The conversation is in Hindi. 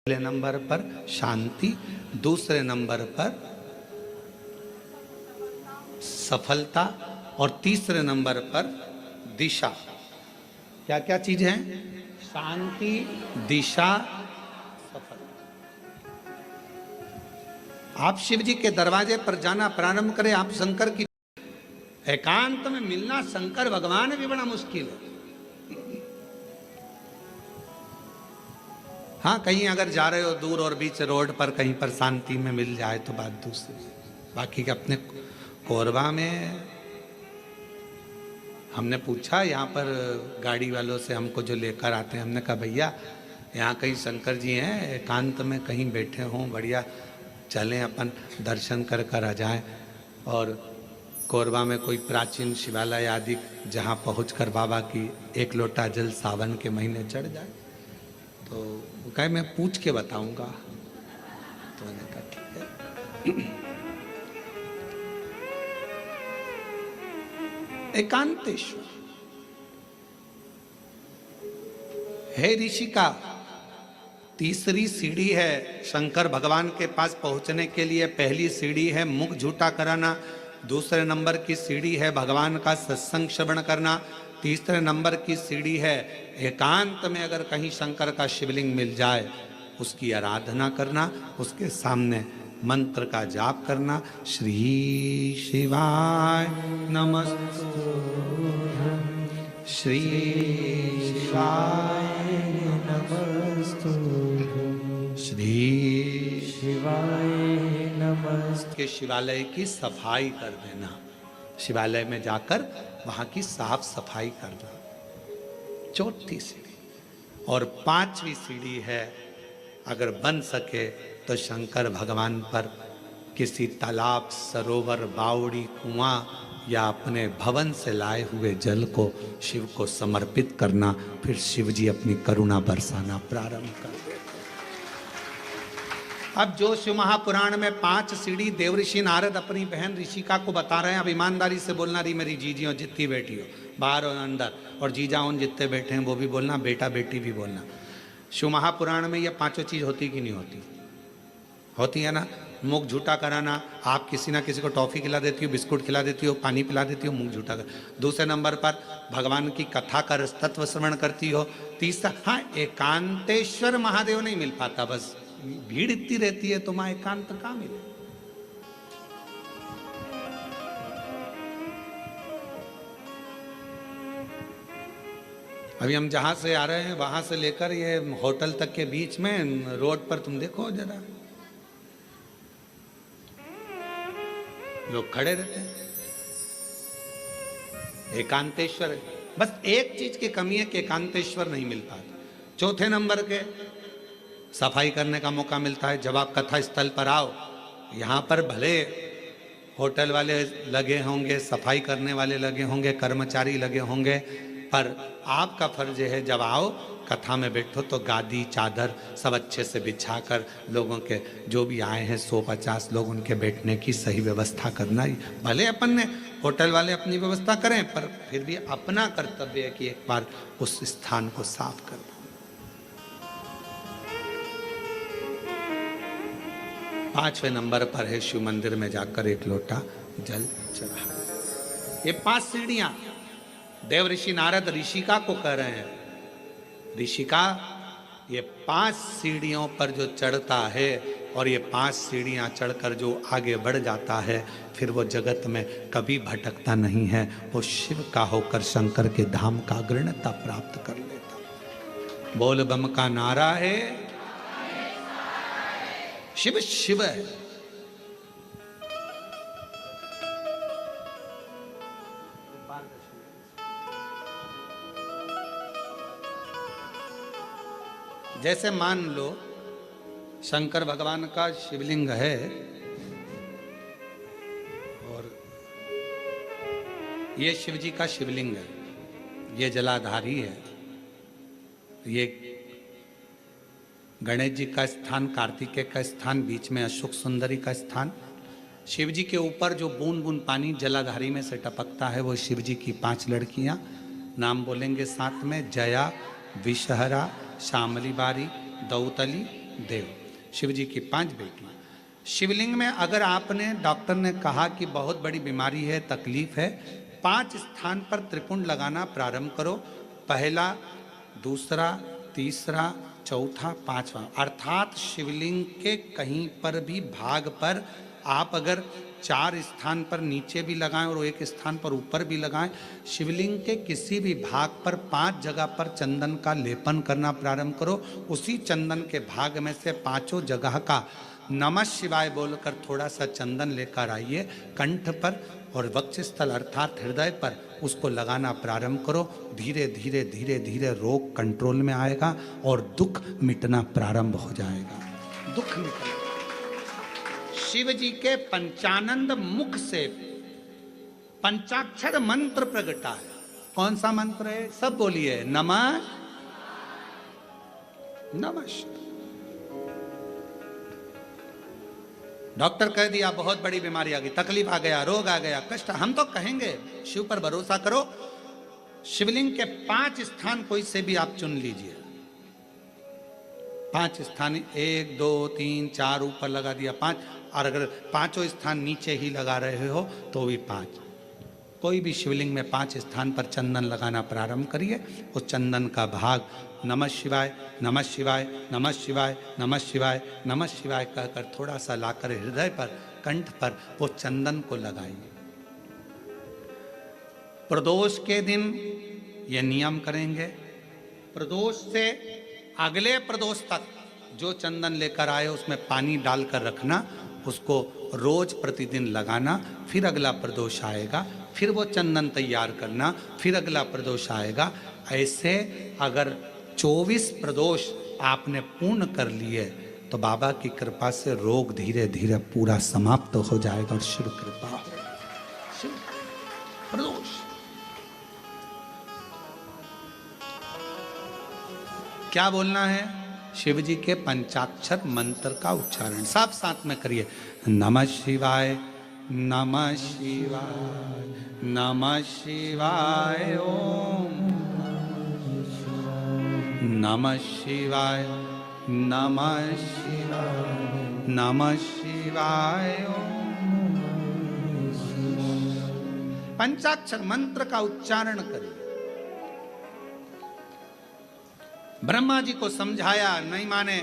पहले नंबर पर शांति, दूसरे नंबर पर सफलता और तीसरे नंबर पर दिशा। क्या क्या चीज है? शांति, दिशा, सफलता। आप शिव जी के दरवाजे पर जाना प्रारंभ करें, आप शंकर की एकांत में मिलना शंकर भगवान भी बड़ा मुश्किल है। हाँ, कहीं अगर जा रहे हो दूर और बीच रोड पर कहीं पर शांति में मिल जाए तो बात दूसरी। बाकी के अपने कोरबा में हमने पूछा, यहाँ पर गाड़ी वालों से हमको जो लेकर आते हैं, हमने कहा भैया यहाँ कहीं शंकर जी हैं, एकांत में कहीं बैठे हों, बढ़िया चलें अपन दर्शन कर कर आ जाएं। और कोरबा में कोई प्राचीन शिवालय आदि जहाँ पहुँचकर बाबा की एक लोटा जल सावन के महीने चढ़ जाए। तो वो कहे मैं पूछ के बताऊंगा। तो मैंने कहा ठीक है। एकांतेश्वर हे ऋषिका, तीसरी सीढ़ी है शंकर भगवान के पास पहुंचने के लिए। पहली सीढ़ी है मुख झूठा कराना, दूसरे नंबर की सीढ़ी है भगवान का सत्संग श्रवण करना, तीसरे नंबर की सीढ़ी है एकांत में अगर कहीं शंकर का शिवलिंग मिल जाए उसकी आराधना करना, उसके सामने मंत्र का जाप करना। श्री शिवाय नमस्तु, श्री शिवाय नमस्तु, श्री शिवाय नमस्तु। के शिवालय की सफाई कर देना, शिवालय में जाकर वहां की साफ सफाई करना। चौथी सीढ़ी और पांचवी सीढ़ी है अगर बन सके तो शंकर भगवान पर किसी तालाब, सरोवर, बावड़ी, कुआं या अपने भवन से लाए हुए जल को शिव को समर्पित करना। फिर शिव जी अपनी करुणा बरसाना प्रारंभ कर देते। अब जो शिव महापुराण में 5 सीढ़ी देवऋषि नारद अपनी बहन ऋषिका को बता रहे हैं। अब ईमानदारी से बोलना, रही मेरी जीजियों जितनी बेटी हो बाहर और अंदर, और जीजा उन जितने बैठे हैं वो भी बोलना, बेटा बेटी भी बोलना। शिव महापुराण में ये 5 चीज होती कि नहीं होती? होती है ना। मुख झूठा कराना, आप किसी ना किसी को टॉफी खिला देती हो, बिस्कुट खिला देती हो, पानी पिला देती हो, मुख झूठा कर। दूसरे नंबर पर भगवान की कथा का तत्व श्रवण करती हो। तीसरा, हाँ एकांतेश्वर महादेव नहीं मिल पाता, बस भीड़ इतनी रहती है तो मां एकांत कहाँ मिले। अभी हम जहां से आ रहे हैं वहां से लेकर ये होटल तक के बीच में रोड पर तुम देखो जरा, लोग खड़े रहते हैं। एकांतेश्वर है। बस एक चीज की कमी है कि एकांतेश्वर नहीं मिल पाता। चौथे नंबर के सफाई करने का मौका मिलता है जब आप कथा स्थल पर आओ। यहाँ पर भले होटल वाले लगे होंगे, सफाई करने वाले लगे होंगे, कर्मचारी लगे होंगे, पर आपका फर्ज है जब आओ कथा में बैठो तो गादी चादर सब अच्छे से बिछाकर लोगों के जो भी आए हैं 150 लोग उनके बैठने की सही व्यवस्था करना। भले अपन ने होटल वाले अपनी व्यवस्था करें पर फिर भी अपना कर्तव्य है कि एक बार उस स्थान को साफ करना। पांचवें नंबर पर है शिव मंदिर में जाकर एक लोटा जल चढ़ा। ये 5 सीढ़ियां देवऋषि नारद ऋषिका को कह रहे हैं। ऋषिका, ये 5 सीढ़ियों पर जो चढ़ता है और ये 5 सीढ़ियां चढ़कर जो आगे बढ़ जाता है फिर वो जगत में कभी भटकता नहीं है। वो शिव का होकर शंकर के धाम का अग्रणता प्राप्त कर लेता। बोल बम का नारा है, शिव शिव है। जैसे मान लो शंकर भगवान का शिवलिंग है और ये शिव जी का शिवलिंग है, ये जलाधारी है, ये गणेश जी का स्थान, कार्तिकेय का स्थान, बीच में अशोक सुंदरी का स्थान। शिव जी के ऊपर जो बूंद बूंद पानी जलाधारी में से टपकता है वो शिव जी की 5 लड़कियां। नाम बोलेंगे साथ में, जया, विषहरा, श्यामली बारी, दौतली, देव। शिव जी की 5 बेटियां। शिवलिंग में अगर आपने, डॉक्टर ने कहा कि बहुत बड़ी बीमारी है, तकलीफ है, 5 स्थान पर त्रिपुंड लगाना प्रारंभ करो। पहला, दूसरा, तीसरा, चौथा, पांचवा, अर्थात शिवलिंग के कहीं पर भी भाग पर आप अगर 4 स्थान पर नीचे भी लगाएं और 1 स्थान पर ऊपर भी लगाएं, शिवलिंग के किसी भी भाग पर 5 जगह पर चंदन का लेपन करना प्रारंभ करो। उसी चंदन के भाग में से 5 जगह का नमः शिवाय बोलकर थोड़ा सा चंदन लेकर आइए कंठ पर और वक्षस्थल अर्थात हृदय पर उसको लगाना प्रारंभ करो। धीरे धीरे धीरे धीरे रोग कंट्रोल में आएगा और दुख मिटना प्रारंभ हो जाएगा। दुख मिटेगा। शिव जी के पंचानंद मुख से पंचाक्षर मंत्र प्रगटा है। कौन सा मंत्र है? सब बोलिए, नमः नमः। डॉक्टर कह दिया बहुत बड़ी बीमारी आ गई, तकलीफ आ गया, रोग आ गया, कष्ट, हम तो कहेंगे शिव पर भरोसा करो। शिवलिंग के 5 स्थान कोई से भी आप चुन लीजिए। 5 स्थान, 1 2 3 4 ऊपर लगा दिया 5, और अगर 5 स्थान नीचे ही लगा रहे हो तो भी 5। कोई भी शिवलिंग में 5 स्थान पर चंदन लगाना प्रारंभ करिए। उस चंदन का भाग नमः शिवाय नमः शिवाय नमः शिवाय नमः शिवाय नमः शिवाय कहकर थोड़ा सा लाकर हृदय पर, कंठ पर वो चंदन को लगाइए। प्रदोष के दिन ये नियम करेंगे। प्रदोष से अगले प्रदोष तक जो चंदन लेकर आए उसमें पानी डालकर रखना, उसको रोज प्रतिदिन लगाना। फिर अगला प्रदोष आएगा, फिर वो चंदन तैयार करना, फिर अगला प्रदोष आएगा। ऐसे अगर 24 प्रदोष आपने पूर्ण कर लिए तो बाबा की कृपा से रोग धीरे धीरे पूरा समाप्त हो जाएगा और शिव कृपा हो। शिव प्रदोष क्या बोलना है? शिव जी के पंचाक्षर मंत्र का उच्चारण सब साथ में करिए। नमः शिवाय नमः शिवाय नमः शिवाय ओम नमः शिवाय नमः शिवाय नमः शिवाय ओम। पंचाक्षर मंत्र का उच्चारण करिए। ब्रह्मा जी को समझाया, नहीं माने,